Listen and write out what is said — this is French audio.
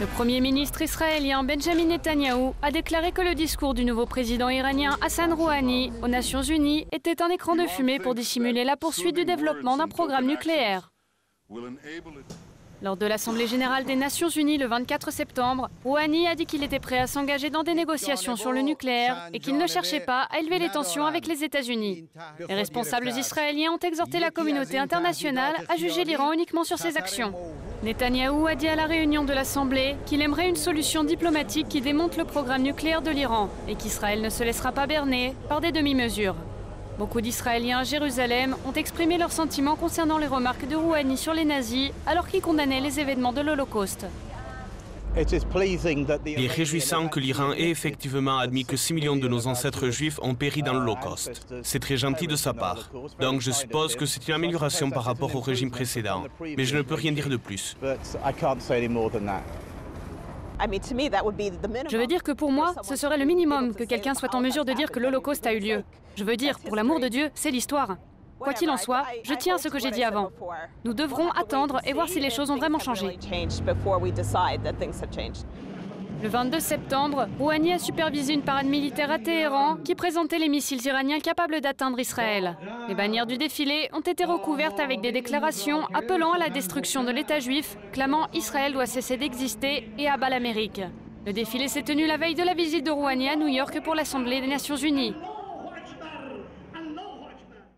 Le Premier ministre israélien Benjamin Netanyahou a déclaré que le discours du nouveau président iranien Hassan Rouhani aux Nations Unies était un écran de fumée pour dissimuler la poursuite du développement d'un programme nucléaire. Lors de l'Assemblée générale des Nations Unies le 24 septembre, Rouhani a dit qu'il était prêt à s'engager dans des négociations sur le nucléaire et qu'il ne cherchait pas à élever les tensions avec les États-Unis. Les responsables israéliens ont exhorté la communauté internationale à juger l'Iran uniquement sur ses actions. Netanyahou a dit à la réunion de l'Assemblée qu'il aimerait une solution diplomatique qui démonte le programme nucléaire de l'Iran et qu'Israël ne se laissera pas berner par des demi-mesures. Beaucoup d'Israéliens à Jérusalem ont exprimé leurs sentiments concernant les remarques de Rouhani sur les nazis alors qu'il condamnait les événements de l'Holocauste. Il est réjouissant que l'Iran ait effectivement admis que 6 millions de nos ancêtres juifs ont péri dans l'Holocauste. C'est très gentil de sa part. Donc je suppose que c'est une amélioration par rapport au régime précédent. Mais je ne peux rien dire de plus. Je veux dire que pour moi, ce serait le minimum que quelqu'un soit en mesure de dire que l'Holocauste a eu lieu. Je veux dire, pour l'amour de Dieu, c'est l'histoire. Quoi qu'il en soit, je tiens à ce que j'ai dit avant. Nous devrons attendre et voir si les choses ont vraiment changé. Le 22 septembre, Rouhani a supervisé une parade militaire à Téhéran qui présentait les missiles iraniens capables d'atteindre Israël. Les bannières du défilé ont été recouvertes avec des déclarations appelant à la destruction de l'État juif, clamant Israël doit cesser d'exister et abat l'Amérique. Le défilé s'est tenu la veille de la visite de Rouhani à New York pour l'Assemblée des Nations Unies.